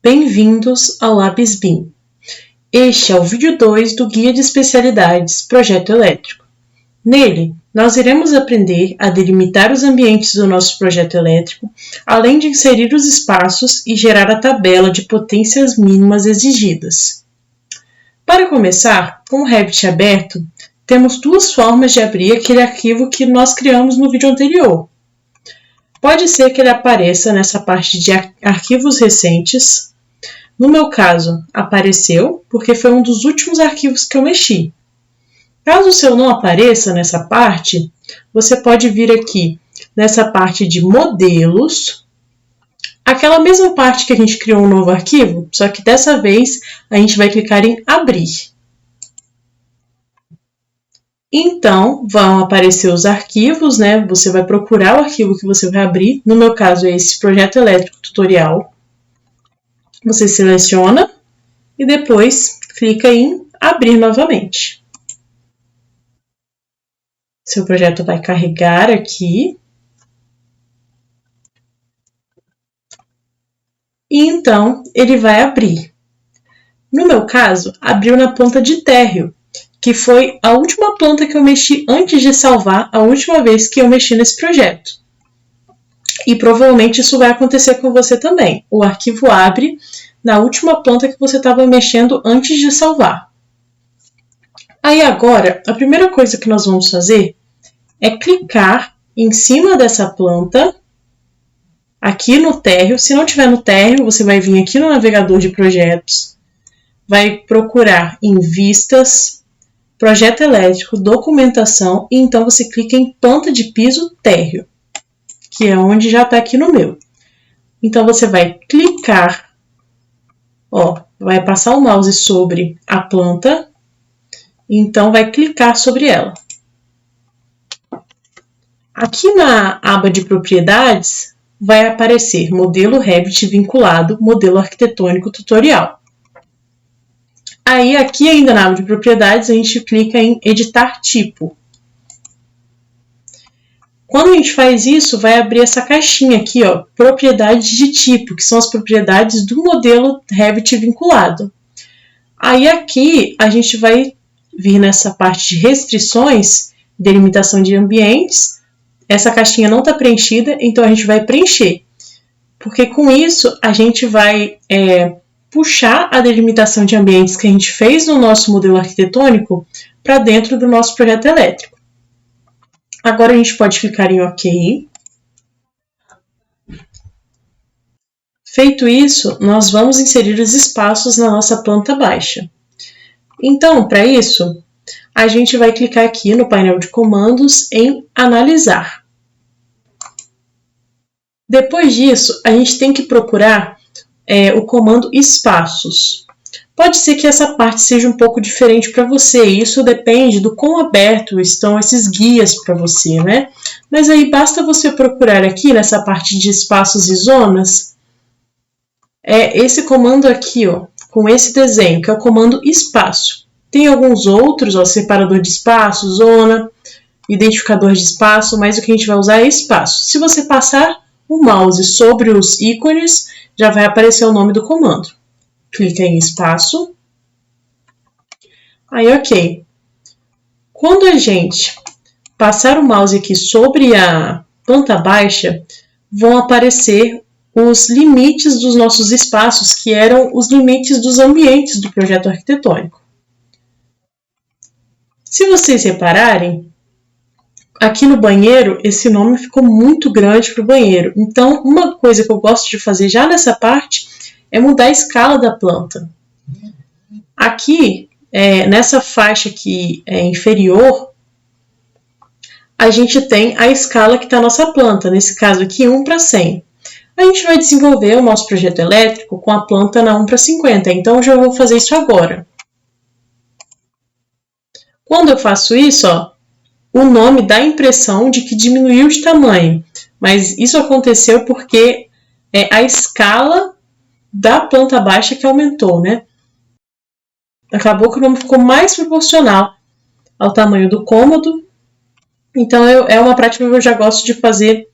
Bem-vindos ao LabsBIM. Este é o vídeo 2 do Guia de Especialidades Projeto Elétrico. Nele, nós iremos aprender a delimitar os ambientes do nosso projeto elétrico, além de inserir os espaços e gerar a tabela de potências mínimas exigidas. Para começar, com o Revit aberto, temos duas formas de abrir aquele arquivo que nós criamos no vídeo anterior. Pode ser que ele apareça nessa parte de arquivos recentes. No meu caso, apareceu porque foi um dos últimos arquivos que eu mexi. Caso o seu não apareça nessa parte, você pode vir aqui nessa parte de modelos, aquela mesma parte que a gente criou um novo arquivo, só que dessa vez a gente vai clicar em abrir. Então, vão aparecer os arquivos, né? Você vai procurar o arquivo que você vai abrir. No meu caso, é esse projeto elétrico tutorial. Você seleciona e depois clica em abrir novamente. Seu projeto vai carregar aqui. E então, ele vai abrir. No meu caso, abriu na planta de térreo, que foi a última planta que eu mexi antes de salvar, a última vez que eu mexi nesse projeto. E provavelmente isso vai acontecer com você também. O arquivo abre na última planta que você estava mexendo antes de salvar. Aí agora, a primeira coisa que nós vamos fazer é clicar em cima dessa planta, aqui no térreo. Se não tiver no térreo, você vai vir aqui no navegador de projetos, vai procurar em vistas, projeto elétrico, documentação, e então você clica em planta de piso térreo, que é onde já está aqui no meu. Então você vai clicar, vai passar o mouse sobre a planta, então vai clicar sobre ela. Aqui na aba de propriedades, vai aparecer modelo Revit vinculado, modelo arquitetônico tutorial. Aí aqui ainda na aba de propriedades, a gente clica em editar tipo. Quando a gente faz isso, vai abrir essa caixinha aqui, propriedades de tipo, que são as propriedades do modelo Revit vinculado. Aí aqui a gente vai vir nessa parte de restrições, delimitação de ambientes. Essa caixinha não está preenchida, então a gente vai preencher. Porque com isso a gente vai puxar a delimitação de ambientes que a gente fez no nosso modelo arquitetônico para dentro do nosso projeto elétrico. Agora a gente pode clicar em OK. Feito isso, nós vamos inserir os espaços na nossa planta baixa. Então, para isso, a gente vai clicar aqui no painel de comandos em Analisar. Depois disso, a gente tem que procurar o comando Espaços. Pode ser que essa parte seja um pouco diferente para você, e isso depende do quão aberto estão esses guias para você, né? Mas aí basta você procurar aqui nessa parte de espaços e zonas, esse comando aqui, com esse desenho, que é o comando espaço. Tem alguns outros, separador de espaço, zona, identificador de espaço, mas o que a gente vai usar é espaço. Se você passar o mouse sobre os ícones, já vai aparecer o nome do comando. Clica em espaço. Aí, OK. Quando a gente passar o mouse aqui sobre a planta baixa, vão aparecer os limites dos nossos espaços, que eram os limites dos ambientes do projeto arquitetônico. Se vocês repararem, aqui no banheiro, esse nome ficou muito grande para o banheiro. Então, uma coisa que eu gosto de fazer já nessa parte é mudar a escala da planta. Aqui, nessa faixa aqui inferior, a gente tem a escala que está a nossa planta. Nesse caso aqui, 1:100. A gente vai desenvolver o nosso projeto elétrico com a planta na 1:50. Então, eu já vou fazer isso agora. Quando eu faço isso, o nome dá a impressão de que diminuiu de tamanho. Mas isso aconteceu porque a escala da planta baixa que aumentou, né? Acabou que o nome ficou mais proporcional ao tamanho do cômodo. Então, é uma prática que eu já gosto de fazer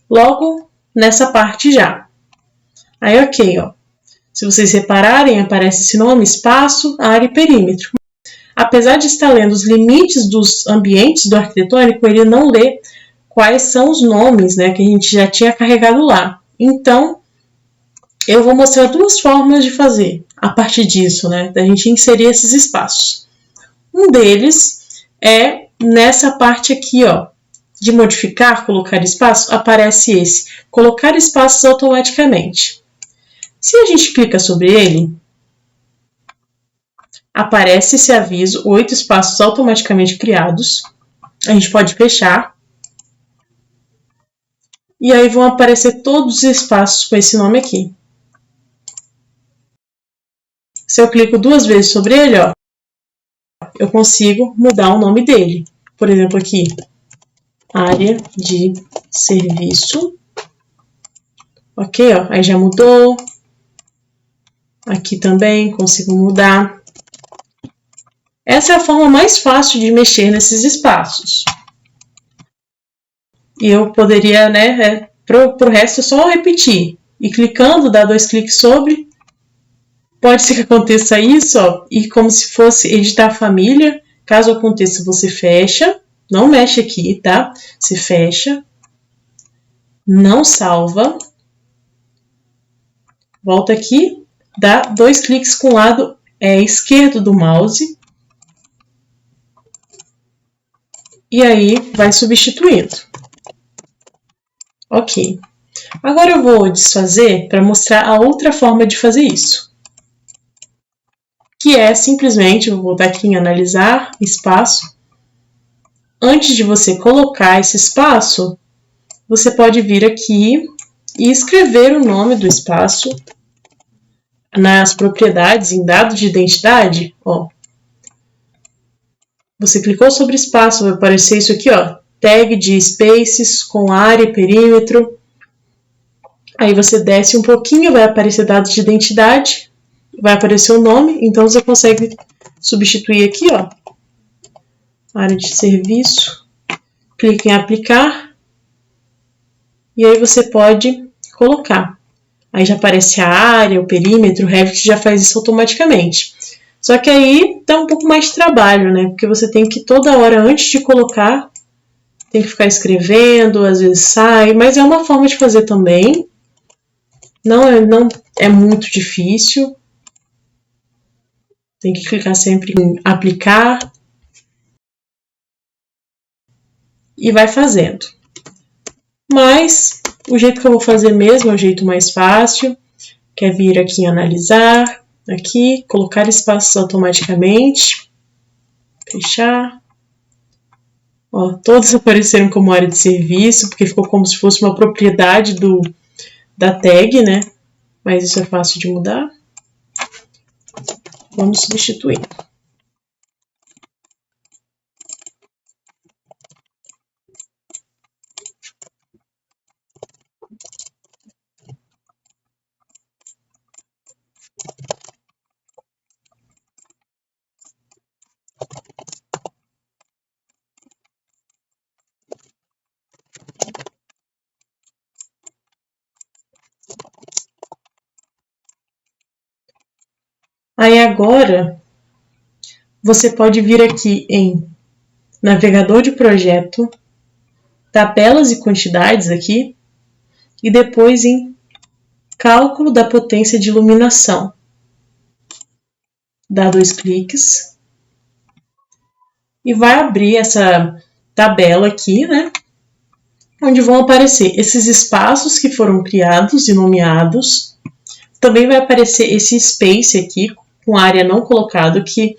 logo nessa parte já. Aí, OK, Se vocês repararem, aparece esse nome, espaço, área e perímetro. Apesar de estar lendo os limites dos ambientes do arquitetônico, ele não lê quais são os nomes, né, que a gente já tinha carregado lá. Então, eu vou mostrar duas formas de fazer a partir disso, né, da gente inserir esses espaços. Um deles é nessa parte aqui, ó, de modificar, colocar espaço, aparece esse, colocar espaços automaticamente. Se a gente clica sobre ele, aparece esse aviso, 8 espaços automaticamente criados. A gente pode fechar. E aí vão aparecer todos os espaços com esse nome aqui. Se eu clico 2 vezes sobre ele, ó, eu consigo mudar o nome dele. Por exemplo, aqui, área de serviço. Ok, ó, aí já mudou. Aqui também consigo mudar. Essa é a forma mais fácil de mexer nesses espaços. E eu poderia, né, pro resto, só repetir. E clicando, dar 2 cliques sobre, pode ser que aconteça isso, ó, e como se fosse editar família. Caso aconteça, você fecha, não mexe aqui, tá? Você fecha, não salva, volta aqui, dá 2 cliques com o lado esquerdo do mouse, e aí vai substituindo. Ok. Agora eu vou desfazer para mostrar a outra forma de fazer isso. Que é simplesmente, vou voltar aqui em analisar espaço. Antes de você colocar esse espaço, você pode vir aqui e escrever o nome do espaço nas propriedades, em dados de identidade, ó. Você clicou sobre espaço, vai aparecer isso aqui, ó. Tag de spaces com área e perímetro. Aí você desce um pouquinho, vai aparecer dados de identidade, vai aparecer o nome, então você consegue substituir aqui, ó, área de serviço, clica em aplicar, e aí você pode colocar. Aí já aparece a área, o perímetro, o Revit já faz isso automaticamente. Só que aí dá um pouco mais de trabalho, né? Porque você tem que toda hora, antes de colocar, tem que ficar escrevendo, às vezes sai, mas é uma forma de fazer também. Não é muito difícil. Tem que clicar sempre em aplicar. E vai fazendo. Mas o jeito que eu vou fazer mesmo é o jeito mais fácil. Que é vir aqui em analisar. Aqui, colocar espaços automaticamente. Fechar. Ó, todos apareceram como área de serviço, porque ficou como se fosse uma propriedade da tag, né? Mas isso é fácil de mudar. Vamos substituir. Aí agora, você pode vir aqui em navegador de projeto, tabelas e quantidades aqui, e depois em cálculo da potência de iluminação. Dá 2 cliques. E vai abrir essa tabela aqui, né? Onde vão aparecer esses espaços que foram criados e nomeados. Também vai aparecer esse space aqui, com área não colocado, que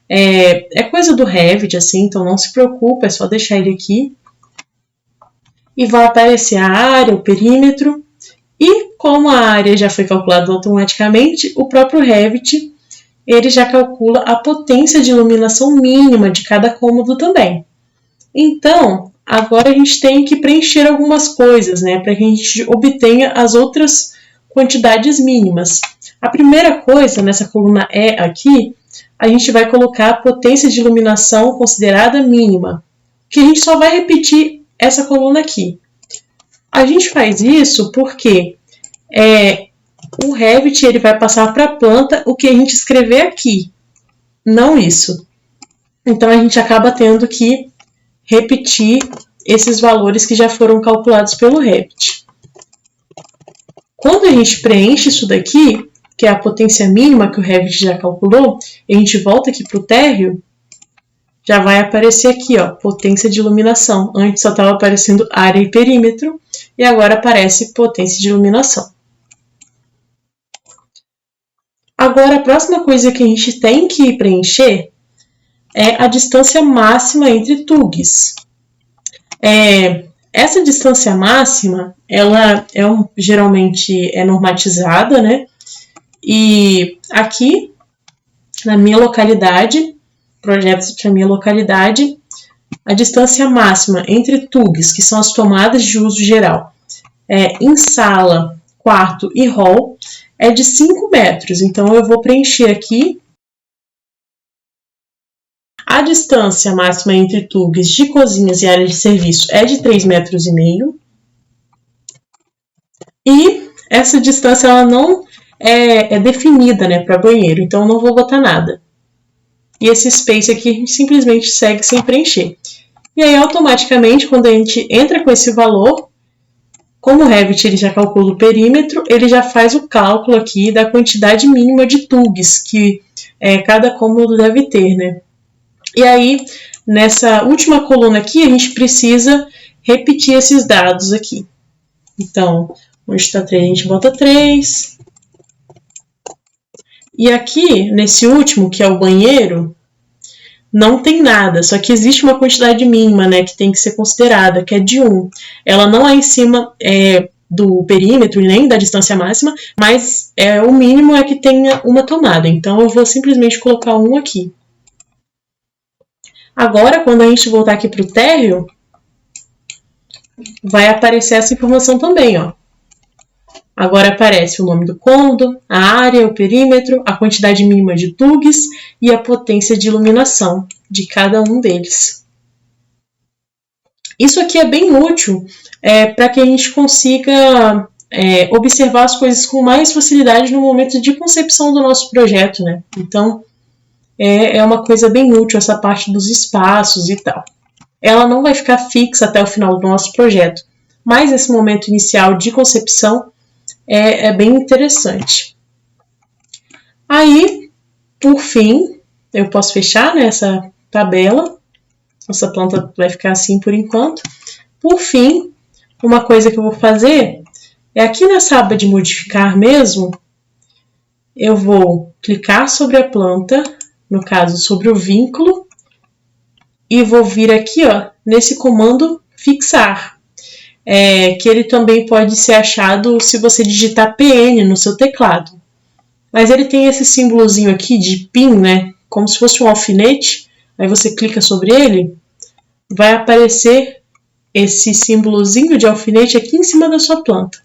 é coisa do Revit, assim, então não se preocupe, é só deixar ele aqui. E vai aparecer a área, o perímetro. E como a área já foi calculada automaticamente, o próprio Revit, ele já calcula a potência de iluminação mínima de cada cômodo também. Então, agora a gente tem que preencher algumas coisas, né, para que a gente obtenha as outras quantidades mínimas. A primeira coisa, nessa coluna E aqui, a gente vai colocar a potência de iluminação considerada mínima, que a gente só vai repetir essa coluna aqui. A gente faz isso porque o Revit ele vai passar para a planta o que a gente escrever aqui, não isso. Então, a gente acaba tendo que repetir esses valores que já foram calculados pelo Revit. Quando a gente preenche isso daqui, que é a potência mínima que o Revit já calculou, e a gente volta aqui para o térreo, já vai aparecer aqui, ó, potência de iluminação. Antes só estava aparecendo área e perímetro, e agora aparece potência de iluminação. Agora, a próxima coisa que a gente tem que preencher é a distância máxima entre TUGs. Essa distância máxima, ela geralmente é normatizada, né? E aqui, na minha localidade, projetos da minha localidade, a distância máxima entre TUGs, que são as tomadas de uso geral, em sala, quarto e hall, é de 5 metros. Então, eu vou preencher aqui. A distância máxima entre TUGs de cozinhas e área de serviço é de 3,5 metros. E essa distância ela não é definida, né, para banheiro, então eu não vou botar nada. E esse space aqui a gente simplesmente segue sem preencher. E aí, automaticamente, quando a gente entra com esse valor, como o Revit ele já calcula o perímetro, ele já faz o cálculo aqui da quantidade mínima de TUGs que cada cômodo deve ter, né? E aí, nessa última coluna aqui, a gente precisa repetir esses dados aqui. Então, onde está 3, a gente bota 3. E aqui, nesse último, que é o banheiro, não tem nada, só que existe uma quantidade mínima, né, que tem que ser considerada, que é de 1. Ela não é em cima do perímetro, nem da distância máxima, mas o mínimo é que tenha uma tomada. Então, eu vou simplesmente colocar 1 aqui. Agora, quando a gente voltar aqui para o térreo, vai aparecer essa informação também, ó. Agora aparece o nome do cômodo, a área, o perímetro, a quantidade mínima de TUGs e a potência de iluminação de cada um deles. Isso aqui é bem útil para que a gente consiga observar as coisas com mais facilidade no momento de concepção do nosso projeto, né? Então, é uma coisa bem útil essa parte dos espaços e tal. Ela não vai ficar fixa até o final do nosso projeto, mas esse momento inicial de concepção é bem interessante. Aí, por fim, eu posso fechar, né, essa tabela. Essa planta vai ficar assim por enquanto. Por fim, uma coisa que eu vou fazer é aqui nessa aba de modificar mesmo, eu vou clicar sobre a planta, no caso sobre o vínculo, e vou vir aqui, ó, nesse comando fixar, que ele também pode ser achado se você digitar PN no seu teclado. Mas ele tem esse símbolozinho aqui de pin, né, como se fosse um alfinete, aí você clica sobre ele, vai aparecer esse símbolozinho de alfinete aqui em cima da sua planta.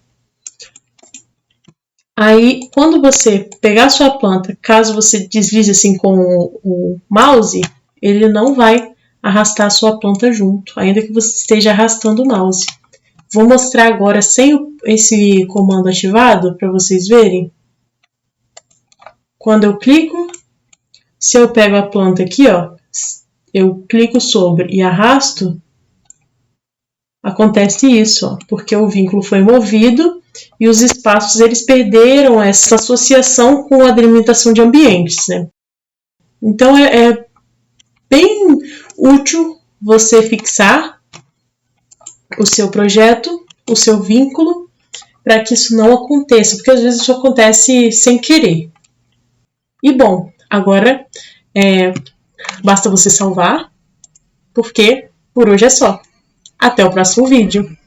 Aí, quando você pegar a sua planta, caso você deslize assim com o mouse, ele não vai arrastar a sua planta junto, ainda que você esteja arrastando o mouse. Vou mostrar agora sem esse comando ativado, para vocês verem. Quando eu clico, se eu pego a planta aqui, ó, eu clico sobre e arrasto, acontece isso, ó, porque o vínculo foi movido e os espaços eles perderam essa associação com a delimitação de ambientes, né? Então é bem útil você fixar o seu projeto, o seu vínculo, para que isso não aconteça, porque às vezes isso acontece sem querer. E bom, agora basta você salvar, porque por hoje é só. Até o próximo vídeo!